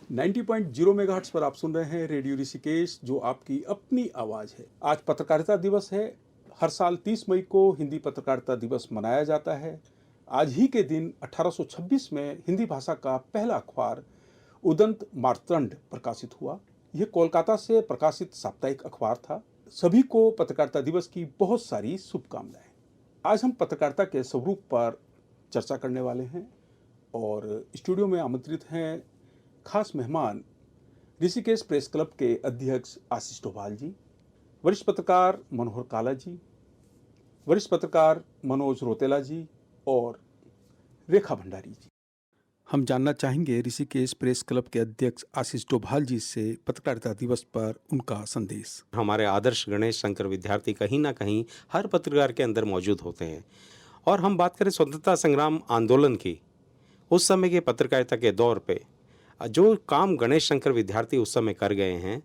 90.0 megahertz पर आप सुन रहे हैं रेडियो ऋषिकेश, जो आपकी अपनी आवाज़ है। आज पत्रकारिता दिवस है। हर साल 30 मई को हिंदी पत्रकारिता दिवस मनाया जाता है। आज ही के दिन 1826 में हिंदी भाषा का पहला अखबार उदंत मार्तंड प्रकाशित हुआ। यह कोलकाता से प्रकाशित साप्ताहिक अखबार था। सभी को पत्रकारिता दिवस की बहुत सारी शुभकामनाएं। आज हम पत्रकारिता के स्वरूप पर चर्चा करने वाले हैं और स्टूडियो में आमंत्रित हैं खास मेहमान ऋषिकेश प्रेस क्लब के अध्यक्ष आशीष डोभाल जी, वरिष्ठ पत्रकार मनोहर काला जी, वरिष्ठ पत्रकार मनोज रोतेला जी और रेखा भंडारी जी। हम जानना चाहेंगे ऋषिकेश प्रेस क्लब के अध्यक्ष आशीष डोभाल जी से पत्रकारिता दिवस पर उनका संदेश। हमारे आदर्श गणेश शंकर विद्यार्थी कहीं ना कहीं हर पत्रकार के अंदर मौजूद होते हैं। और हम बात करें स्वतंत्रता संग्राम आंदोलन की, उस समय के पत्रकारिता के दौर पे जो काम गणेश शंकर विद्यार्थी उस समय कर गए हैं,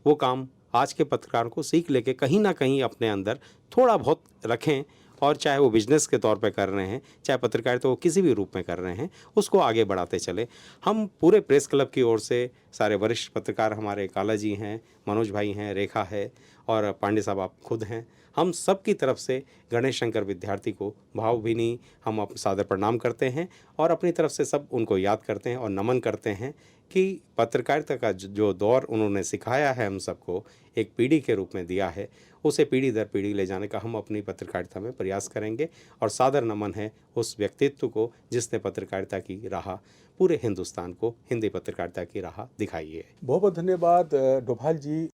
वो काम आज के पत्रकार को सीख लेके कहीं ना कहीं अपने अंदर थोड़ा बहुत रखें, और चाहे वो बिजनेस के तौर पे कर रहे हैं, चाहे पत्रकारिता वो किसी भी रूप में कर रहे हैं, उसको आगे बढ़ाते चले। हम पूरे प्रेस क्लब की ओर से सारे वरिष्ठ पत्रकार, हमारे काला जी हैं, मनोज भाई हैं, रेखा है और पांडे साहब आप खुद हैं, हम सब की तरफ से गणेश शंकर विद्यार्थी को भावभीनी हम सादर प्रणाम करते हैं और अपनी तरफ से सब उनको याद करते हैं और नमन करते हैं कि पत्रकारिता का जो दौर उन्होंने सिखाया है, हम सबको एक पीढ़ी के रूप में दिया है, उसे पीढ़ी दर पीढ़ी ले जाने का हम अपनी पत्रकारिता में प्रयास करेंगे। और सादर नमन है उस व्यक्तित्व को जिसने पत्रकारिता की राह पूरे हिंदुस्तान को हिंदी पत्रकारिता की राह दिखाई है। बहुत बहुत धन्यवाद डोभाल जी।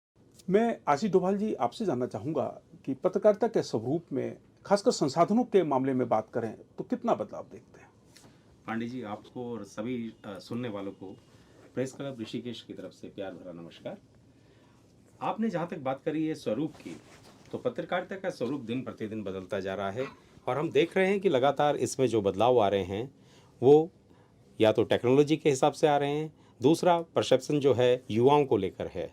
मैं आशीष डोभाल जी आपसे जानना चाहूँगा कि पत्रकारिता के स्वरूप में, खासकर संसाधनों के मामले में बात करें तो कितना बदलाव देखते हैं? पांडे जी, आपको और सभी सुनने वालों को प्रेस क्लब ऋषिकेश की तरफ से प्यार भरा नमस्कार। आपने जहाँ तक बात करी है स्वरूप की, तो पत्रकारिता का स्वरूप दिन प्रतिदिन बदलता जा रहा है और हम देख रहे हैं कि लगातार इसमें जो बदलाव आ रहे हैं वो या तो टेक्नोलॉजी के हिसाब से आ रहे हैं, दूसरा परसेप्शन जो है युवाओं को लेकर है।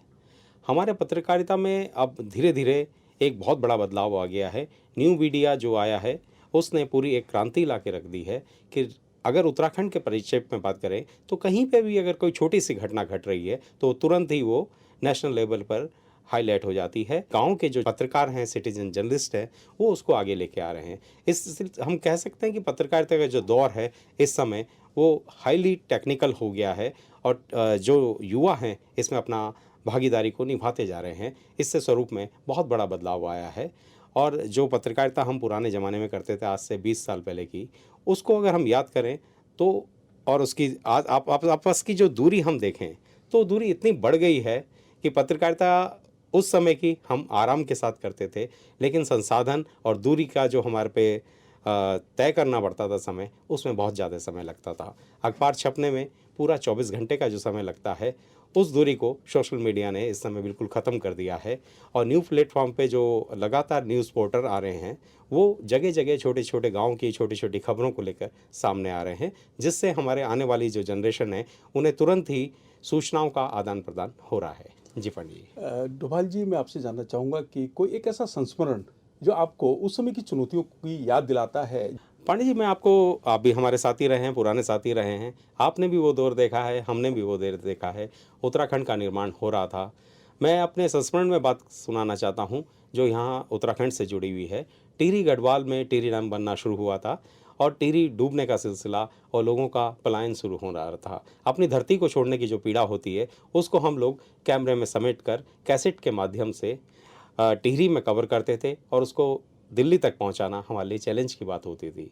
हमारे पत्रकारिता में अब धीरे धीरे एक बहुत बड़ा बदलाव आ गया है। न्यू मीडिया जो आया है उसने पूरी एक क्रांति ला के रख दी है कि अगर उत्तराखंड के परिचय में बात करें तो कहीं पे भी अगर कोई छोटी सी घटना घट रही है तो तुरंत ही वो नेशनल लेवल पर हाईलाइट हो जाती है। गांव के जो पत्रकार हैं, सिटीजन जर्नलिस्ट हैं, वो उसको आगे लेके आ रहे हैं। इस हम कह सकते हैं कि पत्रकारिता का जो दौर है इस समय वो हाईली टेक्निकल हो गया है और जो युवा हैं इसमें अपना भागीदारी को निभाते जा रहे हैं। इससे स्वरूप में बहुत बड़ा बदलाव आया है। और जो पत्रकारिता हम पुराने ज़माने में करते थे आज से 20 साल पहले की, उसको अगर हम याद करें तो और उसकी आज आप आपस की जो दूरी हम देखें तो दूरी इतनी बढ़ गई है कि पत्रकारिता उस समय की हम आराम के साथ करते थे, लेकिन संसाधन और दूरी का जो हमारे पे तय करना पड़ता था समय, उसमें बहुत ज़्यादा समय लगता था। अखबार छपने में पूरा 24 घंटे का जो समय लगता है, उस दूरी को सोशल मीडिया ने इस समय बिल्कुल ख़त्म कर दिया है। और न्यू प्लेटफॉर्म पे जो लगातार न्यूज़ पोर्टल आ रहे हैं वो जगह जगह छोटे छोटे गांव की छोटी छोटी खबरों को लेकर सामने आ रहे हैं, जिससे हमारे आने वाली जो जनरेशन है उन्हें तुरंत ही सूचनाओं का आदान प्रदान हो रहा है। जी पंडित जी। डोभाल जी, मैं आपसे जानना चाहूँगा कि कोई एक ऐसा संस्मरण जो आपको उस समय की चुनौतियों की याद दिलाता है? पांडे जी, आप भी हमारे साथी रहे हैं, पुराने साथी रहे हैं, आपने भी वो दौर देखा है, हमने भी वो दौर देखा है। उत्तराखंड का निर्माण हो रहा था। मैं अपने संस्मरण में बात सुनाना चाहता हूँ जो यहाँ उत्तराखंड से जुड़ी हुई है। टिहरी गढ़वाल में टिहरी डैम बनना शुरू हुआ था और टिहरी डूबने का सिलसिला और लोगों का पलायन शुरू हो रहा था। अपनी धरती को छोड़ने की जो पीड़ा होती है उसको हम लोग कैमरे में समेट कर कैसेट के माध्यम से टिहरी में कवर करते थे और उसको दिल्ली तक पहुंचाना हमारे लिए चैलेंज की बात होती थी।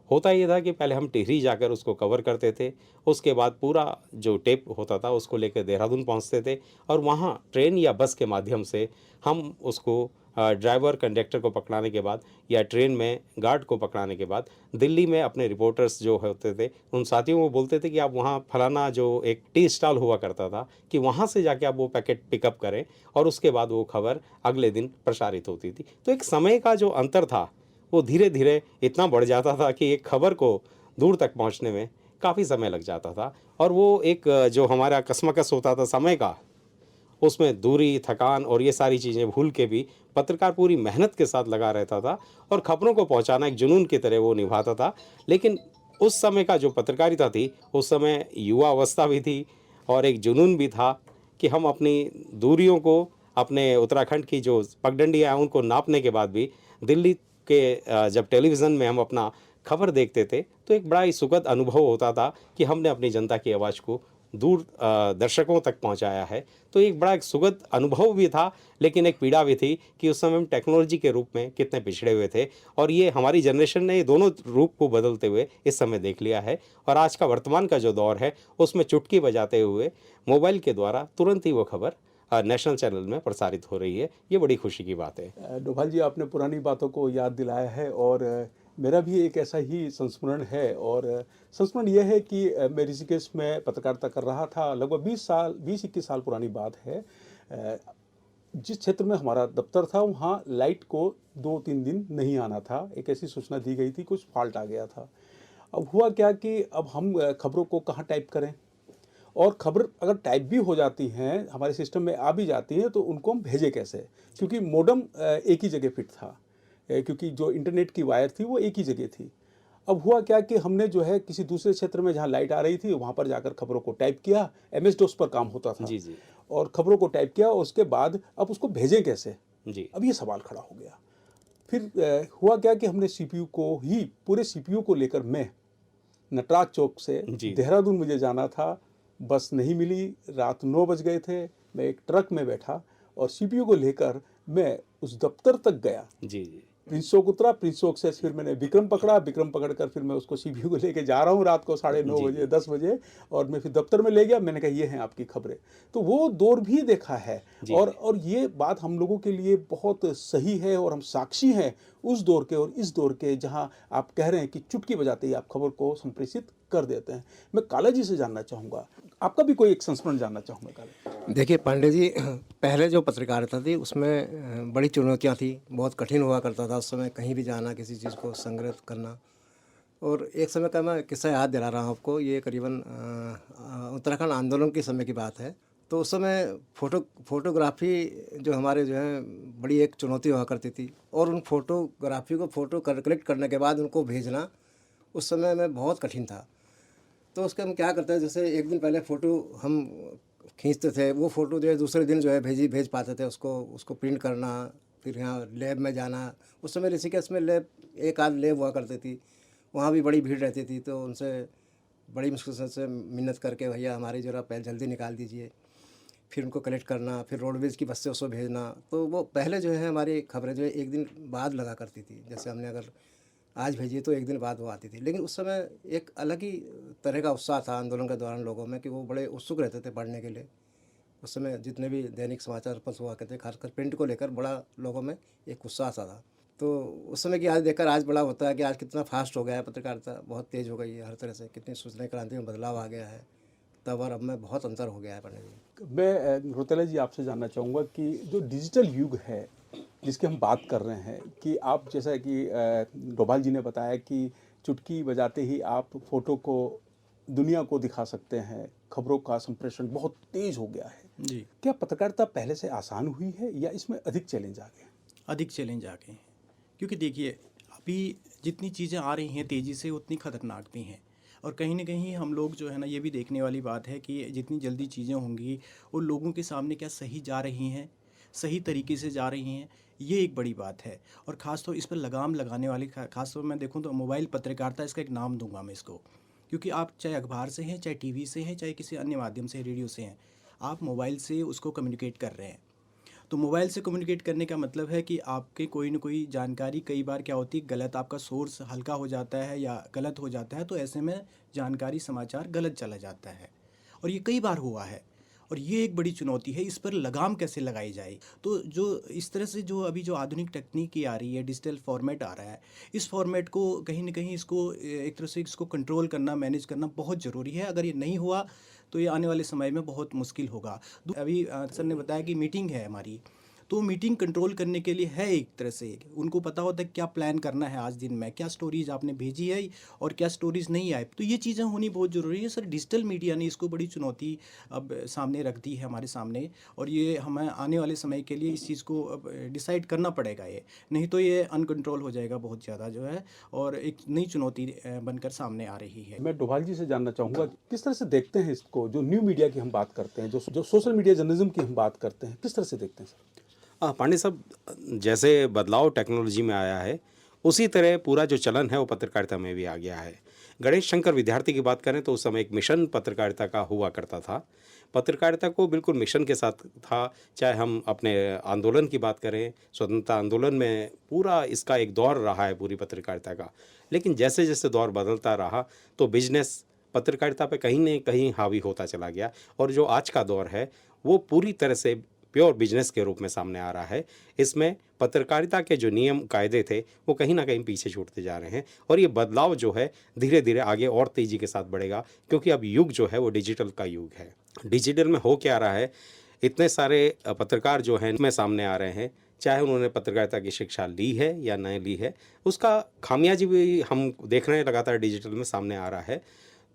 होता ये था कि पहले हम टिहरी जाकर उसको कवर करते थे, उसके बाद पूरा जो टेप होता था उसको लेकर देहरादून पहुंचते थे और वहां ट्रेन या बस के माध्यम से हम उसको ड्राइवर कंडक्टर को पकड़ाने के बाद या ट्रेन में गार्ड को पकड़ाने के बाद दिल्ली में अपने रिपोर्टर्स जो होते थे उन साथियों को बोलते थे कि आप वहाँ फलाना जो एक टी स्टॉल हुआ करता था कि वहाँ से जाके आप वो पैकेट पिकअप करें और उसके बाद वो खबर अगले दिन प्रसारित होती थी। तो एक समय का जो अंतर था वो धीरे धीरे इतना बढ़ जाता था कि एक खबर को दूर तक पहुँचने में काफ़ी समय लग जाता था। और वो एक जो हमारा कसमकस होता था समय का, उसमें दूरी, थकान और ये सारी चीज़ें भूल के भी पत्रकार पूरी मेहनत के साथ लगा रहता था और खबरों को पहुंचाना एक जुनून की तरह वो निभाता था। लेकिन उस समय का जो पत्रकारिता थी, उस समय युवा अवस्था भी थी और एक जुनून भी था कि हम अपनी दूरियों को, अपने उत्तराखंड की जो पगडंडियाँ हैं उनको नापने के बाद भी दिल्ली के जब टेलीविज़न में हम अपना खबर देखते थे तो एक बड़ा ही सुखद अनुभव होता था कि हमने अपनी जनता की आवाज़ को दूर दर्शकों तक पहुंचाया है। तो एक बड़ा एक सुखद अनुभव भी था, लेकिन एक पीड़ा भी थी कि उस समय हम टेक्नोलॉजी के रूप में कितने पिछड़े हुए थे और ये हमारी जनरेशन ने ये दोनों रूप को बदलते हुए इस समय देख लिया है। और आज का वर्तमान का जो दौर है उसमें चुटकी बजाते हुए मोबाइल के द्वारा तुरंत ही वो खबर नेशनल चैनल में प्रसारित हो रही है। ये बड़ी खुशी की बात है। डोभाल जी, आपने पुरानी बातों को याद दिलाया है और मेरा भी एक ऐसा ही संस्मरण है। और संस्मरण यह है कि मैं ऋषिकेश में पत्रकारिता कर रहा था। लगभग 20-21 साल पुरानी बात है। जिस क्षेत्र में हमारा दफ्तर था वहाँ लाइट को 2-3 दिन नहीं आना था। एक ऐसी सूचना दी गई थी, कुछ फॉल्ट आ गया था। अब हुआ क्या कि अब हम खबरों को कहाँ टाइप करें, और खबर अगर टाइप भी हो जाती हैं, हमारे सिस्टम में आ भी जाती हैं, तो उनको हम भेजें कैसे, क्योंकि मोडम एक ही जगह फिट था, क्योंकि जो इंटरनेट की वायर थी वो एक ही जगह थी। अब हुआ क्या कि हमने जो है किसी दूसरे क्षेत्र में जहाँ लाइट आ रही थी वहाँ पर जाकर खबरों को टाइप किया। MS DOS पर काम होता था। जी जी और खबरों को टाइप किया, और उसके बाद अब उसको भेजें कैसे, जी अब ये सवाल खड़ा हो गया। फिर हुआ क्या कि हमने CPU को ही, पूरे CPU को लेकर मैं नटराज चौक से जी देहरादून मुझे जाना था, बस नहीं मिली, रात 9 बज गए थे। मैं एक ट्रक में बैठा और CPU को लेकर मैं उस दफ्तर तक गया। जी जी प्रिंस चौक उतरा, प्रिंस चौक से फिर मैंने विक्रम पकड़ा, विक्रम पकड़कर फिर मैं उसको CPU को लेके जा रहा हूँ रात को 9:30 जी बजे 10 बजे, और मैं फिर दफ्तर में ले गया। मैंने कहा ये हैं आपकी खबरें। तो वो दौर भी देखा है। जी और ये बात हम लोगों के लिए बहुत सही है, और हम साक्षी हैं उस दौर के और इस दौर के, जहाँ आप कह रहे हैं कि चुटकी बजाते ही आप खबर को संप्रेषित कर देते हैं। मैं काला जी से जानना चाहूँगा, आपका भी कोई एक संस्मरण जानना चाहूँगा काला। देखिए पांडे जी, पहले जो पत्रकारिता थी उसमें बड़ी चुनौतियां थी, बहुत कठिन हुआ करता था उस समय कहीं भी जाना, किसी चीज़ को संग्रहित करना। और एक समय का मैं किस्सा याद दिला रहा हूँ आपको, ये करीबन उत्तराखंड आंदोलन के समय की बात है। तो उस समय फोटोग्राफी जो हमारे जो है बड़ी एक चुनौती हुआ करती थी, और उन फोटोग्राफी को कलेक्ट करने के बाद उनको भेजना उस समय में बहुत कठिन था। तो उसके हम क्या करते हैं, जैसे एक दिन पहले फ़ोटो हम खींचते थे, वो फ़ोटो जो है दूसरे दिन जो है भेज पाते थे, उसको प्रिंट करना, फिर यहाँ लैब में जाना। उस समय ऋषिकेश में लैब, एक आध लैब हुआ करती थी, वहाँ भी बड़ी भीड़ रहती थी। तो उनसे बड़ी मुश्किल से मिन्नत करके, भैया हमारी ज़रा पहले जल्दी निकाल दीजिए, फिर उनको कलेक्ट करना, फिर रोडवेज़ की बस से उसको भेजना। तो वो पहले जो है हमारी खबरें जो है एक दिन बाद लगा करती थी। जैसे हमने अगर आज भेजी तो एक दिन बाद वो आती थी। लेकिन उस समय एक अलग ही तरह का उत्साह था आंदोलन के दौरान लोगों में, कि वो बड़े उत्सुक रहते थे पढ़ने के लिए। उस समय जितने भी दैनिक समाचार पत्र हुआ करते, खासकर प्रिंट को लेकर बड़ा लोगों में एक उत्साह सा था। तो उस समय की आज देखकर आज बड़ा होता है कि आज कितना फास्ट हो गया है पत्रकारिता, बहुत तेज़ हो गई है हर तरह से, कितनी सूचना क्रांति में बदलाव आ गया है। तब और अब में बहुत अंतर हो गया है पंडित जी। मैं रोतेला जी आपसे जानना चाहूँगा कि जो डिजिटल युग है जिसकी हम बात कर रहे हैं, कि आप जैसा कि डोभाल जी ने बताया कि चुटकी बजाते ही आप फोटो को दुनिया को दिखा सकते हैं, खबरों का संप्रेषण बहुत तेज हो गया है। जी, क्या पत्रकारिता पहले से आसान हुई है या इसमें अधिक चैलेंज आ गए हैं? अधिक चैलेंज आ गए हैं। क्योंकि देखिए, अभी जितनी चीज़ें आ रही हैं तेज़ी से, उतनी खतरनाक भी हैं। और कहीं न कहीं हम लोग जो है ना, ये भी देखने वाली बात है कि जितनी जल्दी चीज़ें होंगी, वो लोगों के सामने क्या सही जा रही हैं, सही तरीके से जा रही हैं, ये एक बड़ी बात है। और ख़ास तौर इस पर लगाम लगाने वाली, ख़ास तौर मैं देखूँ तो मोबाइल पत्रकारिता, इसका एक नाम दूँगा मैं इसको। क्योंकि आप चाहे अखबार से हैं, चाहे टीवी से हैं, चाहे किसी अन्य माध्यम से, रेडियो से हैं, आप मोबाइल से उसको कम्युनिकेट कर रहे हैं। तो मोबाइल से कम्युनिकेट करने का मतलब है कि आपके कोई न कोई जानकारी, कई बार क्या होती है, गलत, आपका सोर्स हल्का हो जाता है या गलत हो जाता है, तो ऐसे में जानकारी, समाचार गलत चला जाता है। और ये कई बार हुआ है, और ये एक बड़ी चुनौती है, इस पर लगाम कैसे लगाई जाए। तो जो इस तरह से जो अभी जो आधुनिक तकनीकी आ रही है, डिजिटल फॉर्मेट आ रहा है, इस फॉर्मेट को कहीं न कहीं इसको एक तरह से इसको कंट्रोल करना, मैनेज करना बहुत ज़रूरी है। अगर ये नहीं हुआ तो ये आने वाले समय में बहुत मुश्किल होगा। अभी सर ने बताया कि मीटिंग है हमारी, तो मीटिंग कंट्रोल करने के लिए है एक तरह से, उनको पता होता है क्या प्लान करना है आज दिन में, क्या स्टोरीज आपने भेजी है और क्या स्टोरीज नहीं आए। तो ये चीज़ें होनी बहुत ज़रूरी है सर। डिजिटल मीडिया ने इसको बड़ी चुनौती अब सामने रख दी है हमारे सामने, और ये हमें आने वाले समय के लिए इस चीज़ को अब डिसाइड करना पड़ेगा, ये नहीं तो ये अनकंट्रोल हो जाएगा बहुत ज़्यादा जो है, और एक नई चुनौती बनकर सामने आ रही है। मैं डोभाल जी से जानना चाहूँगा किस तरह से देखते हैं इसको, जो न्यू मीडिया की हम बात करते हैं, जो सोशल मीडिया जर्नलिज्म की हम बात करते हैं, किस तरह से देखते हैं सर? पांडे साहब, जैसे बदलाव टेक्नोलॉजी में आया है उसी तरह पूरा जो चलन है वो पत्रकारिता में भी आ गया है। गणेश शंकर विद्यार्थी की बात करें तो उस समय एक मिशन पत्रकारिता का हुआ करता था। पत्रकारिता को बिल्कुल मिशन के साथ था। चाहे हम अपने आंदोलन की बात करें, स्वतंत्रता आंदोलन में पूरा इसका एक दौर रहा है पूरी पत्रकारिता का। लेकिन जैसे जैसे दौर बदलता रहा तो बिजनेस पत्रकारिता पे कहीं न कहीं हावी होता चला गया, और जो आज का दौर है वो पूरी तरह से प्योर बिजनेस के रूप में सामने आ रहा है। इसमें पत्रकारिता के जो नियम कायदे थे वो कहीं ना कहीं पीछे छूटते जा रहे हैं, और ये बदलाव जो है धीरे धीरे आगे और तेज़ी के साथ बढ़ेगा, क्योंकि अब युग जो है वो डिजिटल का युग है। डिजिटल में हो क्या रहा है, इतने सारे पत्रकार जो हैं में सामने आ रहे हैं, चाहे उन्होंने पत्रकारिता की शिक्षा ली है या नहीं ली है, उसका खामियाजी भी हम देख रहे हैं लगातार डिजिटल में सामने आ रहा है।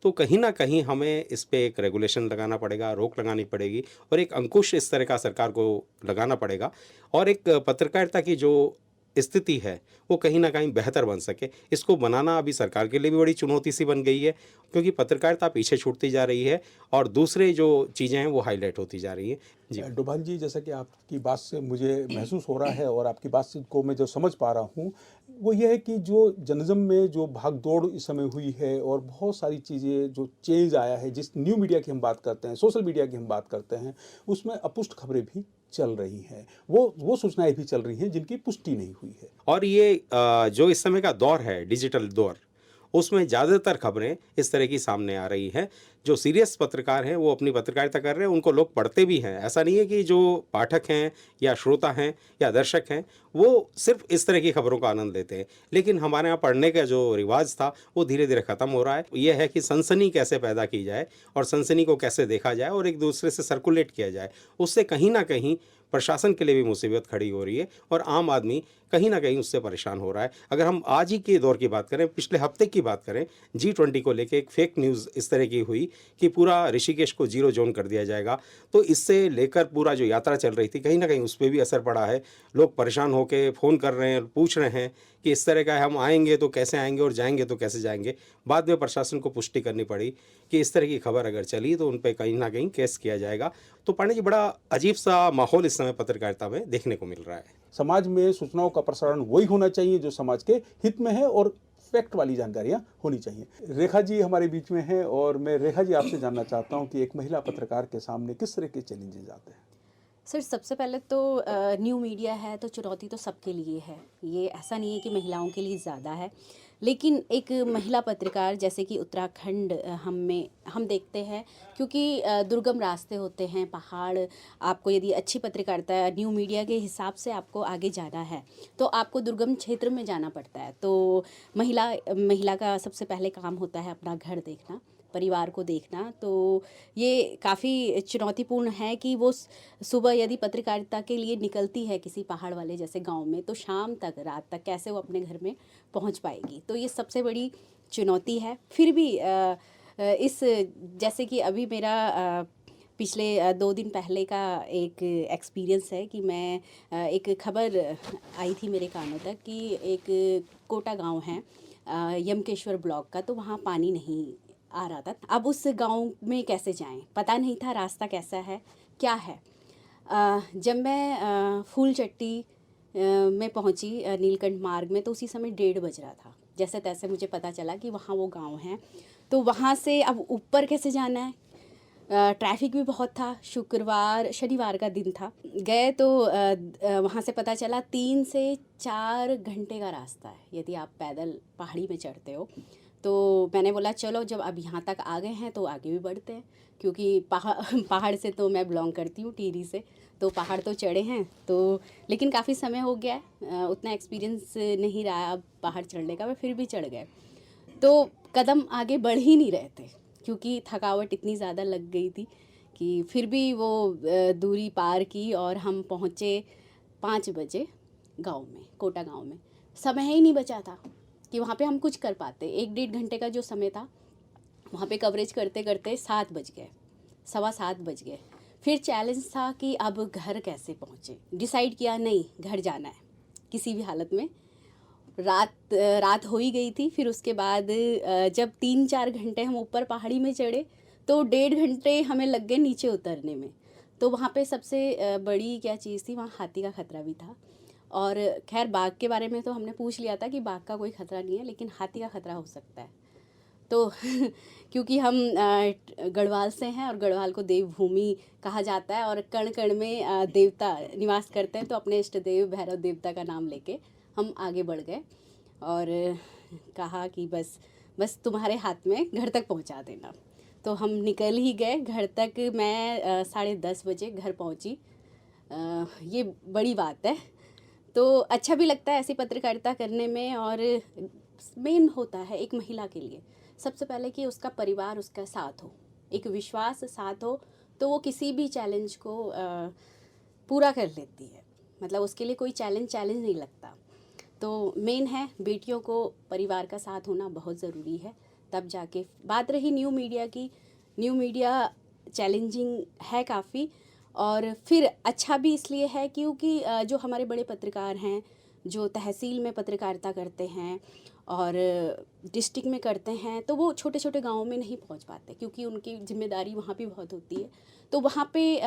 तो कहीं ना कहीं हमें इस पे एक रेगुलेशन लगाना पड़ेगा, रोक लगानी पड़ेगी, और एक अंकुश इस तरह का सरकार को लगाना पड़ेगा, और एक पत्रकारिता की जो स्थिति है वो कहीं ना कहीं बेहतर बन सके। इसको बनाना अभी सरकार के लिए भी बड़ी चुनौती सी बन गई है, क्योंकि पत्रकारिता पीछे छूटती जा रही है और दूसरे जो चीज़ें हैं वो हाईलाइट होती जा रही हैं। जी डोभाल जी, जैसा कि आपकी बात से मुझे महसूस हो रहा है और आपकी बात से को मैं जो समझ पा रहा हूँ वो ये है कि जो जर्नलिज्म में जो भागदौड़ इस समय हुई है और बहुत सारी चीज़ें जो चेंज आया है, जिस न्यू मीडिया की हम बात करते हैं, सोशल मीडिया की हम बात करते हैं, उसमें अपुष्ट खबरें भी चल रही हैं, वो सूचनाएं भी चल रही हैं जिनकी पुष्टि नहीं हुई है। और ये जो इस समय का दौर है डिजिटल दौर, उसमें ज़्यादातर खबरें इस तरह की सामने आ रही हैं। जो सीरियस पत्रकार हैं वो अपनी पत्रकारिता कर रहे हैं, उनको लोग पढ़ते भी हैं। ऐसा नहीं है कि जो पाठक हैं या श्रोता हैं या दर्शक हैं वो सिर्फ इस तरह की खबरों का आनंद लेते हैं, लेकिन हमारे यहाँ पढ़ने का जो रिवाज था वो धीरे धीरे ख़त्म हो रहा है। ये है कि सनसनी कैसे पैदा की जाए और सनसनी को कैसे देखा जाए और एक दूसरे से सर्कुलेट किया जाए, उससे कहीं ना कहीं प्रशासन के लिए भी मुसीबत खड़ी हो रही है और आम आदमी कहीं ना कहीं उससे परेशान हो रहा है। अगर हम आज ही के दौर की बात करें, पिछले हफ्ते की बात करें, G20 को लेके एक फेक न्यूज़ इस तरह की हुई कि पूरा ऋषिकेश को जीरो जोन कर दिया जाएगा, तो इससे लेकर पूरा जो यात्रा चल रही थी कहीं ना कहीं उस पर भी असर पड़ा है। लोग परेशान होकर फ़ोन कर रहे हैं, पूछ रहे हैं कि इस तरह का हम आएंगे तो कैसे आएंगे और जाएंगे तो कैसे जाएंगे। बाद में प्रशासन को पुष्टि करनी पड़ी कि इस तरह की खबर अगर चली तो उन पर कहीं ना कहीं केस किया जाएगा। तो पांडे जी, बड़ा अजीब सा माहौल इस समय पत्रकारिता में देखने को मिल रहा है। समाज में सूचनाओं का प्रसारण वही होना चाहिए जो समाज के हित में है और फैक्ट वाली जानकारियां होनी चाहिए। रेखा जी हमारे बीच में हैं और मैं रेखा जी आपसे जानना चाहता हूं कि एक महिला पत्रकार के सामने किस तरह के चैलेंजेस आते हैं? सर, सबसे पहले तो न्यू मीडिया है तो चुनौती तो सबके लिए है। ये ऐसा नहीं है कि महिलाओं के लिए ज़्यादा है, लेकिन एक महिला पत्रकार जैसे कि उत्तराखंड हम देखते हैं, क्योंकि दुर्गम रास्ते होते हैं, पहाड़। आपको यदि अच्छी पत्रकारिता न्यू मीडिया के हिसाब से आपको आगे जाना है तो आपको दुर्गम क्षेत्र में जाना पड़ता है। तो महिला का सबसे पहले काम होता है अपना घर देखना, परिवार को देखना। तो ये काफ़ी चुनौतीपूर्ण है कि वो सुबह यदि पत्रकारिता के लिए निकलती है किसी पहाड़ वाले जैसे गांव में, तो शाम तक, रात तक कैसे वो अपने घर में पहुंच पाएगी। तो ये सबसे बड़ी चुनौती है। फिर भी इस जैसे कि अभी मेरा पिछले 2 दिन पहले का एक एक्सपीरियंस है कि मैं एक खबर आई थी मेरे कानों तक कि एक कोटा गांव है यमकेश्वर ब्लॉक का, तो वहाँ पानी नहीं आ रहा था। अब उस गांव में कैसे जाएं, पता नहीं था रास्ता कैसा है, क्या है। जब मैं फूलचट्टी में पहुंची नीलकंठ मार्ग में, तो उसी समय 1:30 बज रहा था। जैसे तैसे मुझे पता चला कि वहाँ वो गांव है। तो वहाँ से अब ऊपर कैसे जाना है, ट्रैफिक भी बहुत था, शनिवार का दिन था। गए तो वहाँ से पता चला 3 से 4 घंटे का रास्ता है यदि आप पैदल पहाड़ी में चढ़ते हो। तो मैंने बोला चलो जब अब यहाँ तक आ गए हैं तो आगे भी बढ़ते हैं, क्योंकि पहाड़ से तो मैं बिलोंग करती हूँ, टिहरी से, तो पहाड़ तो चढ़े हैं। तो लेकिन काफ़ी समय हो गया है, उतना एक्सपीरियंस नहीं रहा अब पहाड़ चढ़ने का, मैं फिर भी चढ़ गए। तो कदम आगे बढ़ ही नहीं रहे थे, क्योंकि थकावट इतनी ज़्यादा लग गई थी कि फिर भी वो दूरी पार की और हम पहुँचे 5 बजे गांव में, कोटा गांव में। समय ही नहीं बचा था कि वहाँ पे हम कुछ कर पाते। 1-1.5 घंटे का जो समय था वहाँ पे कवरेज करते करते 7 बज गए, 7:15 बज गए। फिर चैलेंज था कि अब घर कैसे पहुँचे। डिसाइड किया नहीं, घर जाना है किसी भी हालत में। रात हो ही गई थी। फिर उसके बाद जब 3-4 घंटे हम ऊपर पहाड़ी में चढ़े तो 1.5 घंटे हमें लग गए नीचे उतरने में। तो वहाँ पे सबसे बड़ी क्या चीज़ थी, वहाँ हाथी का खतरा भी था। और खैर बाघ के बारे में तो हमने पूछ लिया था कि बाघ का कोई खतरा नहीं है, लेकिन हाथी का खतरा हो सकता है। तो क्योंकि हम गढ़वाल से हैं और गढ़वाल को देवभूमि कहा जाता है और कण कण में देवता निवास करते हैं, तो अपने इष्ट देव भैरव देवता का नाम लेके हम आगे बढ़ गए और कहा कि बस तुम्हारे हाथ में घर तक पहुंचा देना। तो हम निकल ही गए घर तक। मैं 10:30 बजे घर पहुंची। ये बड़ी बात है। तो अच्छा भी लगता है ऐसी पत्रकारिता करने में। और मेन होता है एक महिला के लिए सबसे पहले कि उसका परिवार उसका साथ हो, एक विश्वास साथ हो, तो वो किसी भी चैलेंज को पूरा कर लेती है। मतलब उसके लिए कोई चैलेंज नहीं लगता। तो मेन है बेटियों को परिवार का साथ होना बहुत ज़रूरी है। तब जाके बात रही न्यू मीडिया की, न्यू मीडिया चैलेंजिंग है काफ़ी। और फिर अच्छा भी इसलिए है क्योंकि जो हमारे बड़े पत्रकार हैं जो तहसील में पत्रकारिता करते हैं और डिस्ट्रिक्ट में करते हैं, तो वो छोटे छोटे गाँवों में नहीं पहुंच पाते क्योंकि उनकी जिम्मेदारी वहाँ भी बहुत होती है। तो वहाँ पे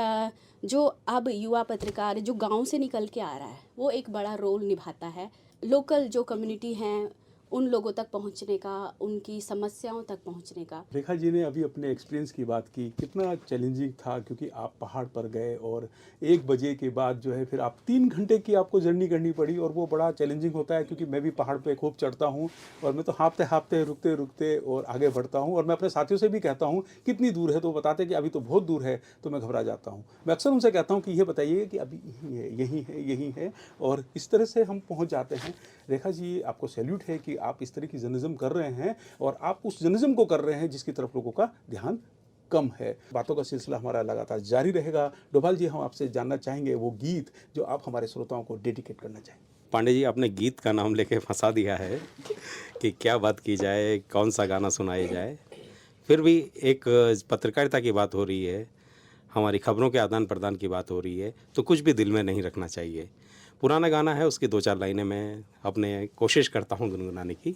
जो अब युवा पत्रकार जो गांव से निकल के आ रहा है वो एक बड़ा रोल निभाता है। लोकल जो कम्युनिटी हैं उन लोगों तक पहुंचने का, उनकी समस्याओं तक पहुंचने का। रेखा जी ने अभी अपने एक्सपीरियंस की बात की, कितना चैलेंजिंग था क्योंकि आप पहाड़ पर गए और 1 बजे के बाद जो है फिर आप 3 घंटे की आपको जर्नी करनी पड़ी और वो बड़ा चैलेंजिंग होता है क्योंकि मैं भी पहाड़ पे खूब चढ़ता हूँ और मैं तो हाँफते रुकते रुकते और आगे बढ़ता हूँ। और मैं अपने साथियों से भी कहता हूँ कितनी दूर है, तो बताते कि अभी तो बहुत दूर है, तो मैं घबरा जाता हूँ। मैं अक्सर उनसे कहता हूँ कि ये बताइए कि अभी यही है और इस तरह से हम पहुँच जाते हैं। रेखा जी, आपको सैल्यूट है कि आप इस तरह की जर्नलिज्म कर रहे हैं और आप उस जर्नलिज्म को कर रहे हैं जिसकी तरफ लोगों का ध्यान कम है। बातों का सिलसिला हमारा लगातार जारी रहेगा। डोभाल जी, हम आपसे जानना चाहेंगे वो गीत जो आप हमारे श्रोताओं को डेडिकेट करना चाहेंगे। पांडे जी, आपने गीत का नाम लेके फंसा दिया है कि क्या बात की जाए, कौन सा गाना सुनाया जाए। फिर भी एक पत्रकारिता की बात हो रही है, हमारी खबरों के आदान प्रदान की बात हो रही है, तो कुछ भी दिल में नहीं रखना चाहिए। पुराना गाना है, उसकी 2-4 लाइनें मैं अपने कोशिश करता हूँ गुनगुनाने की।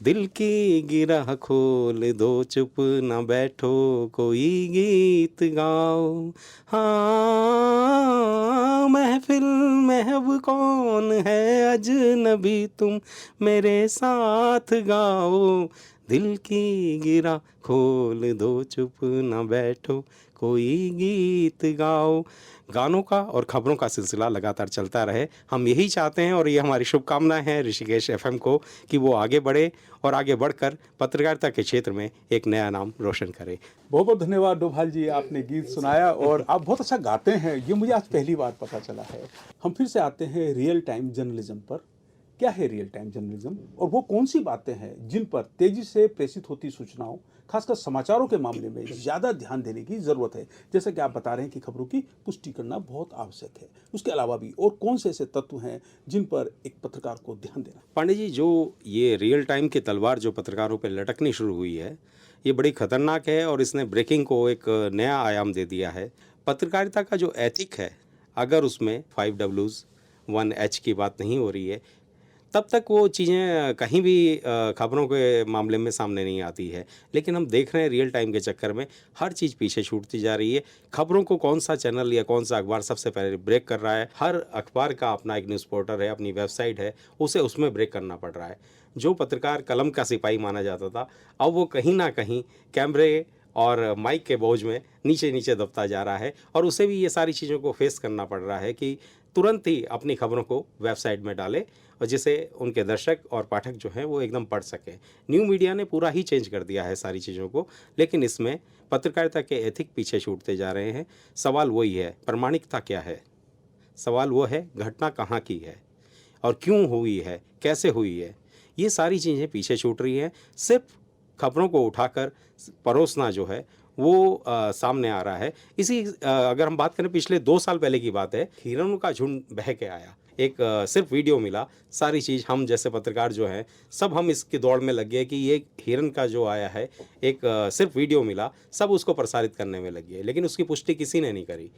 दिल की गिरह खोल दो, चुप न बैठो, कोई गीत गाओ। हाँ, महफिल में अब कौन है अजनबी, तुम मेरे साथ गाओ। दिल की गिरह खोल दो, चुप न बैठो, कोई गीत गाओ। गानों का और खबरों का सिलसिला लगातार चलता रहे, हम यही चाहते हैं और ये हमारी शुभकामनाएं हैं ऋषिकेश एफएम को कि वो आगे बढ़े और आगे बढ़कर पत्रकारिता के क्षेत्र में एक नया नाम रोशन करे। बहुत बहुत धन्यवाद डोभाल जी, आपने गीत सुनाया और आप बहुत अच्छा गाते हैं, ये मुझे आज पहली बार पता चला है। हम फिर से आते हैं रियल टाइम जर्नलिज्म पर। क्या है रियल टाइम जर्नलिज्म और वो कौन सी बातें हैं जिन पर तेजी से प्रेषित होती सूचनाओं, खासकर समाचारों के मामले में ज़्यादा ध्यान देने की ज़रूरत है। जैसा कि आप बता रहे हैं कि खबरों की पुष्टि करना बहुत आवश्यक है, उसके अलावा भी और कौन से ऐसे तत्व हैं जिन पर एक पत्रकार को ध्यान देना। पांडे जी, जो ये रियल टाइम की तलवार जो पत्रकारों पर लटकनी शुरू हुई है, ये बड़ी खतरनाक है और इसने ब्रेकिंग को एक नया आयाम दे दिया है। पत्रकारिता का जो एथिक है, अगर उसमें 5 Ws 1 H की बात नहीं हो रही है, तब तक वो चीज़ें कहीं भी खबरों के मामले में सामने नहीं आती है। लेकिन हम देख रहे हैं रियल टाइम के चक्कर में हर चीज़ पीछे छूटती जा रही है। खबरों को कौन सा चैनल या कौन सा अखबार सबसे पहले ब्रेक कर रहा है, हर अखबार का अपना एक न्यूज़ पोर्टल है, अपनी वेबसाइट है, उसे उसमें ब्रेक करना पड़ रहा है। जो पत्रकार कलम का सिपाही माना जाता था, अब वो कहीं ना कहीं कैमरे और माइक के बोझ में नीचे नीचे दबता जा रहा है और उसे भी ये सारी चीज़ों को फेस करना पड़ रहा है कि तुरंत ही अपनी खबरों को वेबसाइट में डाले और जिसे उनके दर्शक और पाठक जो हैं वो एकदम पढ़ सकें। न्यू मीडिया ने पूरा ही चेंज कर दिया है सारी चीज़ों को, लेकिन इसमें पत्रकारिता के एथिक पीछे छूटते जा रहे हैं। सवाल वही है, प्रामाणिकता क्या है? सवाल वो है, घटना कहाँ की है और क्यों हुई है, कैसे हुई है, ये सारी चीज़ें पीछे छूट रही हैं। सिर्फ खबरों को उठाकर परोसना जो है वो सामने आ रहा है। इसी अगर हम बात करें पिछले 2 साल पहले की बात है, हिरणों का झुंड बह के आया। एक सिर्फ वीडियो मिला, सारी चीज़ हम जैसे पत्रकार जो हैं सब हम इसकी दौड़ में लग गए कि ये हिरन का जो आया है, एक सिर्फ वीडियो मिला, सब उसको प्रसारित करने में लग गए, लेकिन उसकी पुष्टि किसी ने नहीं करी।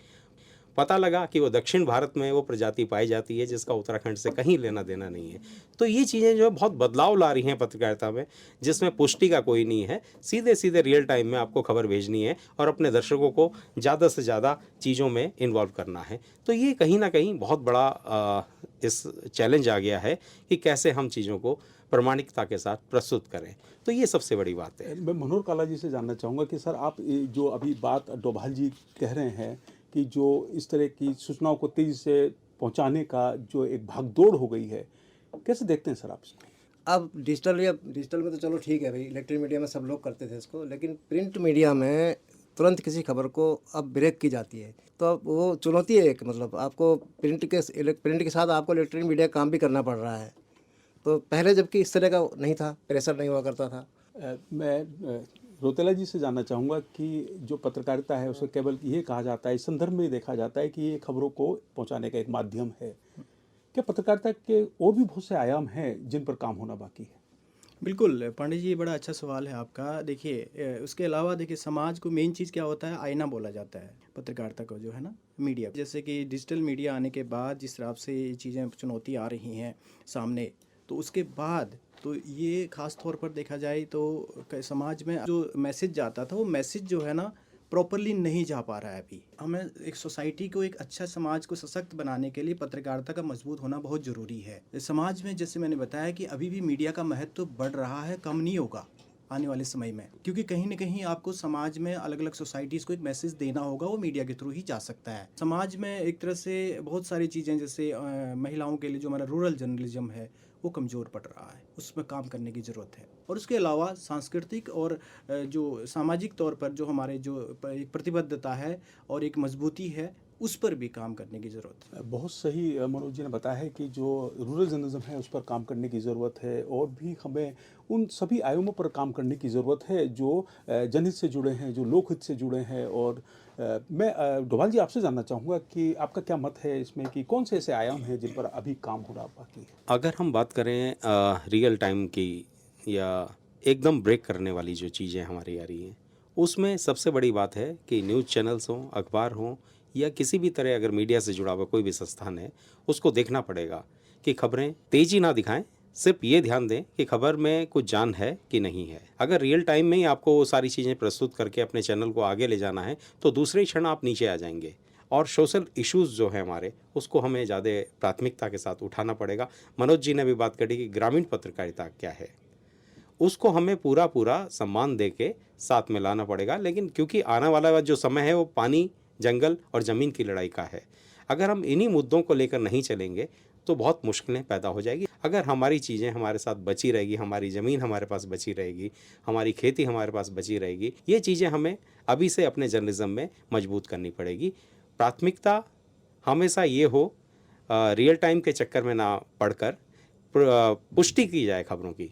पता लगा कि वो दक्षिण भारत में वो प्रजाति पाई जाती है जिसका उत्तराखंड से कहीं लेना देना नहीं है। तो ये चीज़ें जो है बहुत बदलाव ला रही हैं पत्रकारिता में, जिसमें पुष्टि का कोई नहीं है, सीधे सीधे रियल टाइम में आपको खबर भेजनी है और अपने दर्शकों को ज़्यादा से ज़्यादा चीज़ों में इन्वॉल्व करना है। तो ये कहीं ना कहीं बहुत बड़ा इस चैलेंज आ गया है कि कैसे हम चीज़ों को प्रामाणिकता के साथ प्रस्तुत करें। तो ये सबसे बड़ी बात है। मैं मनोहर काला जी से जानना चाहूँगा कि सर आप जो अभी बात डोभाल जी कह रहे हैं कि जो इस तरह की सूचनाओं को तेज़ी से पहुंचाने का जो एक भागदौड़ हो गई है, कैसे देखते हैं सर आप इसको? अब डिजिटल में तो चलो ठीक है भाई, इलेक्ट्रिक मीडिया में सब लोग करते थे इसको, लेकिन प्रिंट मीडिया में तुरंत किसी खबर को अब ब्रेक की जाती है, तो अब वो चुनौती है एक, मतलब आपको प्रिंट के साथ आपको इलेक्ट्रिक मीडिया काम भी करना पड़ रहा है। तो पहले जबकि इस तरह का नहीं था, प्रेशर नहीं हुआ करता था। मैं रोतेला जी से जानना चाहूँगा कि जो पत्रकारिता है उसे केवल ये कहा जाता है, इस संदर्भ में देखा जाता है कि ये खबरों को पहुंचाने का एक माध्यम है। क्या पत्रकारिता के और भी बहुत से आयाम हैं जिन पर काम होना बाकी है? बिल्कुल पांडे जी, ये बड़ा अच्छा सवाल है आपका। देखिए उसके अलावा देखिए समाज को मेन चीज़ क्या होता है, आईना बोला जाता है पत्रकारिता को, जो है ना मीडिया। जैसे कि डिजिटल मीडिया आने के बाद जिस तरह से ये चीज़ें चुनौती आ रही हैं सामने, तो उसके बाद तो ये ख़ास तौर पर देखा जाए तो समाज में जो मैसेज जाता था वो मैसेज जो है ना प्रॉपरली नहीं जा पा रहा है अभी। हमें एक सोसाइटी को, एक अच्छा समाज को सशक्त बनाने के लिए पत्रकारिता का मजबूत होना बहुत ज़रूरी है। समाज में जैसे मैंने बताया कि अभी भी मीडिया का महत्व बढ़ रहा है, कम नहीं होगा आने वाले समय में, क्योंकि कहीं ना कहीं आपको समाज में अलग अलग सोसाइटीज़ को एक मैसेज देना होगा, वो मीडिया के थ्रू ही जा सकता है। समाज में एक तरह से बहुत सारी चीज़ें, जैसे महिलाओं के लिए जो हमारा रूरल जर्नलिज्म है वो कमज़ोर पड़ रहा है, उसमें काम करने की ज़रूरत है। और उसके अलावा सांस्कृतिक और जो सामाजिक तौर पर जो हमारे जो एक प्रतिबद्धता है और एक मजबूती है, उस पर भी काम करने की ज़रूरत है। बहुत सही मनोज जी ने बताया है कि जो रूरल जर्नलिज्म है उस पर काम करने की ज़रूरत है, और भी हमें उन सभी आयामों पर काम करने की ज़रूरत है जो जनहित से जुड़े हैं, जो लोकहित से जुड़े हैं। और मैं डोभाल जी आपसे जानना चाहूँगा कि आपका क्या मत है इसमें कि कौन से ऐसे आयाम हैं जिन पर अभी काम होना बाकी है? अगर हम बात करें रियल टाइम की या एकदम ब्रेक करने वाली जो चीज़ें हमारी आ रही हैं, उसमें सबसे बड़ी बात है कि न्यूज़ चैनल्स हों, अखबार हों, या किसी भी तरह अगर मीडिया से जुड़ा हुआ कोई भी संस्थान है, उसको देखना पड़ेगा कि खबरें तेज़ी ना दिखाएं, सिर्फ ये ध्यान दें कि खबर में कुछ जान है कि नहीं है। अगर रियल टाइम में ही आपको वो सारी चीज़ें प्रस्तुत करके अपने चैनल को आगे ले जाना है, तो दूसरे क्षण आप नीचे आ जाएंगे। और सोशल इश्यूज़ जो है हमारे, उसको हमें ज़्यादा प्राथमिकता के साथ उठाना पड़ेगा। मनोज जी ने भी बात करी कि ग्रामीण पत्रकारिता क्या है, उसको हमें पूरा सम्मान दे के साथ में लाना पड़ेगा। लेकिन क्योंकि आने वाला जो समय है वो पानी, जंगल और ज़मीन की लड़ाई का है, अगर हम इन्हीं मुद्दों को लेकर नहीं चलेंगे तो बहुत मुश्किलें पैदा हो जाएगी। अगर हमारी चीज़ें हमारे साथ बची रहेगी, हमारी ज़मीन हमारे पास बची रहेगी, हमारी खेती हमारे पास बची रहेगी, ये चीज़ें हमें अभी से अपने जर्नलिज्म में मजबूत करनी पड़ेगी। प्राथमिकता हमेशा ये हो, रियल टाइम के चक्कर में ना पड़कर पुष्टि की जाए खबरों की।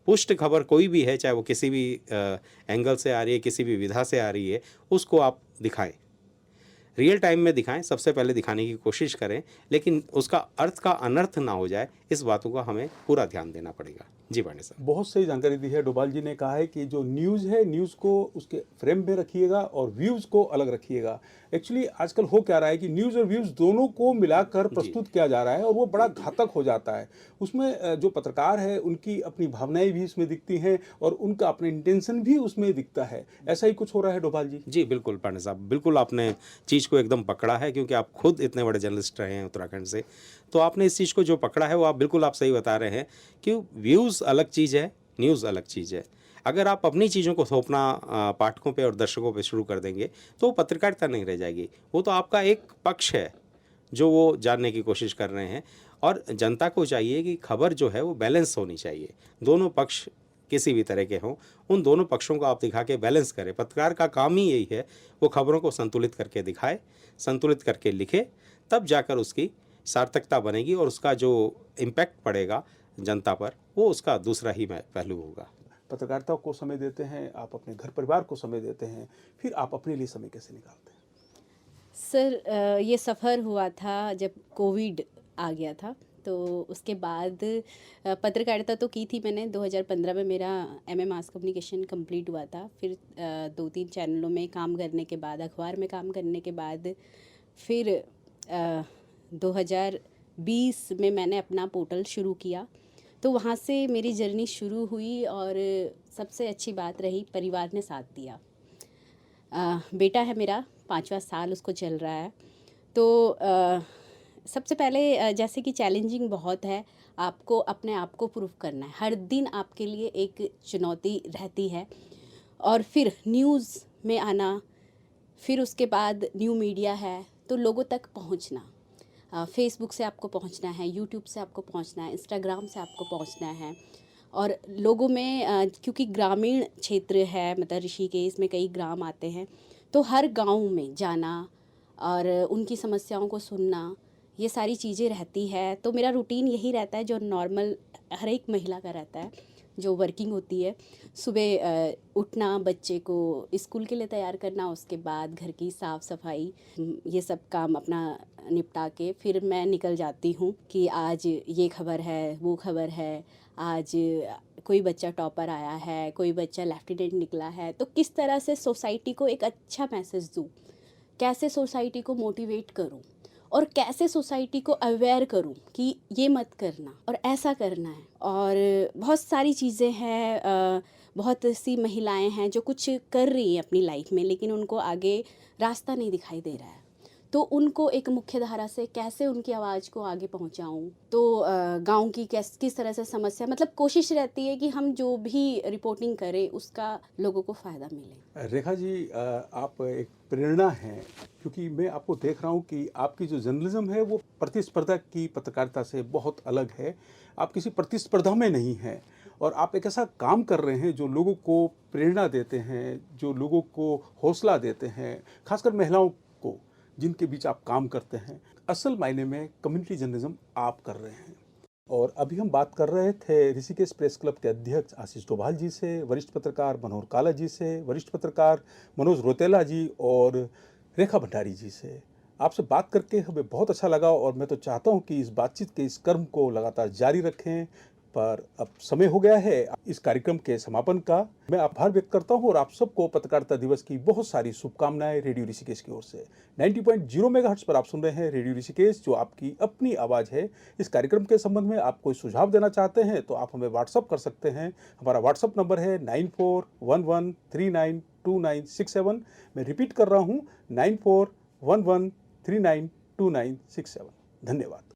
पुष्ट खबर कोई भी है, चाहे वो किसी भी एंगल से आ रही है, किसी भी विधा से आ रही है, उसको आप दिखाएं, रियल टाइम में दिखाएं, सबसे पहले दिखाने की कोशिश करें, लेकिन उसका अर्थ का अनर्थ ना हो जाए, इस बातों का हमें पूरा ध्यान देना पड़ेगा। जी पांडे साहब, बहुत सही जानकारी दी है। डोभाल जी ने कहा है कि जो न्यूज़ है, न्यूज़ को उसके फ्रेम में रखिएगा और व्यूज़ को अलग रखिएगा। एक्चुअली आजकल हो क्या रहा है कि न्यूज़ और व्यूज़ दोनों को मिलाकर प्रस्तुत किया जा रहा है, और वो बड़ा घातक हो जाता है। उसमें जो पत्रकार है उनकी अपनी भावनाएं भी इसमें दिखती हैं और उनका अपना इंटेंशन भी उसमें दिखता है। ऐसा ही कुछ हो रहा है डोभाल जी? जी बिल्कुल पांडे साहब, बिल्कुल आपने चीज़ को एकदम पकड़ा है, क्योंकि आप खुद इतने बड़े जर्नलिस्ट रहे हैं उत्तराखंड से, तो आपने इस चीज़ को जो पकड़ा है वो आप बिल्कुल आप सही बता रहे हैं कि व्यूज़ अलग चीज़ है, न्यूज़ अलग चीज़ है। अगर आप अपनी चीज़ों को थोपना पाठकों पे और दर्शकों पे शुरू कर देंगे तो वो पत्रकारिता नहीं रह जाएगी। वो तो आपका एक पक्ष है जो वो जानने की कोशिश कर रहे हैं, और जनता को चाहिए कि खबर जो है वो बैलेंस होनी चाहिए, दोनों पक्ष किसी भी तरह के हों, उन दोनों पक्षों को आप दिखा के बैलेंस करें। पत्रकार का काम ही यही है, वो खबरों को संतुलित करके दिखाए, संतुलित करके लिखे, तब जाकर उसकी सार्थकता बनेगी और उसका जो इम्पैक्ट पड़ेगा जनता पर, वो उसका दूसरा ही पहलू होगा। पत्रकारिता को समय देते हैं, आप अपने घर परिवार को समय देते हैं, फिर आप अपने लिए समय कैसे निकालते हैं? सर ये सफ़र हुआ था जब कोविड आ गया था, तो उसके बाद पत्रकारिता तो की थी मैंने। 2015 में मेरा एमए मास कम्युनिकेशन कंप्लीट हुआ था। फिर 2-3 चैनलों में काम करने के बाद, अखबार में काम करने के बाद, फिर 2020 में मैंने अपना पोर्टल शुरू किया। तो वहाँ से मेरी जर्नी शुरू हुई और सबसे अच्छी बात रही, परिवार ने साथ दिया। बेटा है मेरा, 5वां साल उसको चल रहा है। तो सबसे पहले जैसे कि चैलेंजिंग बहुत है, आपको अपने आप को प्रूव करना है। हर दिन आपके लिए एक चुनौती रहती है। और फिर न्यूज़ में आना, फिर उसके बाद न्यू मीडिया है, तो लोगों तक पहुंचना। फेसबुक से आपको पहुंचना है, यूट्यूब से आपको पहुंचना है, इंस्टाग्राम से आपको पहुंचना है। और लोगों में क्योंकि ग्रामीण क्षेत्र है, मतलब ऋषिकेश में कई ग्राम आते हैं, तो हर गांव में जाना और उनकी समस्याओं को सुनना, ये सारी चीज़ें रहती है। तो मेरा रूटीन यही रहता है जो नॉर्मल हर एक महिला का रहता है, जो वर्किंग होती है। सुबह उठना, बच्चे को स्कूल के लिए तैयार करना, उसके बाद घर की साफ़ सफाई, ये सब काम अपना निपटा के फिर मैं निकल जाती हूँ कि आज ये खबर है, वो खबर है, आज कोई बच्चा टॉपर आया है, कोई बच्चा लेफ्टिनेंट निकला है। तो किस तरह से सोसाइटी को एक अच्छा मैसेज दूँ, कैसे सोसाइटी को मोटिवेट करूँ और कैसे सोसाइटी को अवेयर करूँ कि ये मत करना और ऐसा करना है। और बहुत सारी चीज़ें हैं, बहुत सी महिलाएं हैं जो कुछ कर रही हैं अपनी लाइफ में, लेकिन उनको आगे रास्ता नहीं दिखाई दे रहा है। तो उनको एक मुख्य धारा से कैसे उनकी आवाज़ को आगे पहुंचाऊं, तो गांव की किस तरह से समस्या, मतलब कोशिश रहती है कि हम जो भी रिपोर्टिंग करें उसका लोगों को फ़ायदा मिले। रेखा जी, आप एक प्रेरणा हैं, क्योंकि मैं आपको देख रहा हूं कि आपकी जो जर्नलिज्म है वो प्रतिस्पर्धा की पत्रकारिता से बहुत अलग है। आप किसी प्रतिस्पर्धा में नहीं हैं और आप एक ऐसा काम कर रहे हैं जो लोगों को प्रेरणा देते हैं, जो लोगों को हौसला देते हैं, खासकर महिलाओं को जिनके बीच आप काम करते हैं। असल मायने में कम्युनिटी जर्नलिज्म आप कर रहे हैं। और अभी हम बात कर रहे थे ऋषिकेश प्रेस क्लब के अध्यक्ष आशीष डोभाल जी से, वरिष्ठ पत्रकार मनोहर काला जी से, वरिष्ठ पत्रकार मनोज रोतेला जी और रेखा भंडारी जी से। आपसे बात करके हमें बहुत अच्छा लगा और मैं तो चाहता हूं कि इस बातचीत के इस क्रम को लगातार जारी रखें, पर अब समय हो गया है इस कार्यक्रम के समापन का। मैं आभार व्यक्त करता हूं और आप सबको पत्रकारिता दिवस की बहुत सारी शुभकामनाएं रेडियो ऋषिकेश की ओर से। 90.0 मेगाहर्ट्ज पर आप सुन रहे हैं रेडियो ऋषिकेश, जो आपकी अपनी आवाज़ है। इस कार्यक्रम के संबंध में आप कोई सुझाव देना चाहते हैं तो आप हमें व्हाट्सअप कर सकते हैं। हमारा व्हाट्सअप नंबर है 9411392967। मैं रिपीट कर रहा हूँ, 9411392967। धन्यवाद।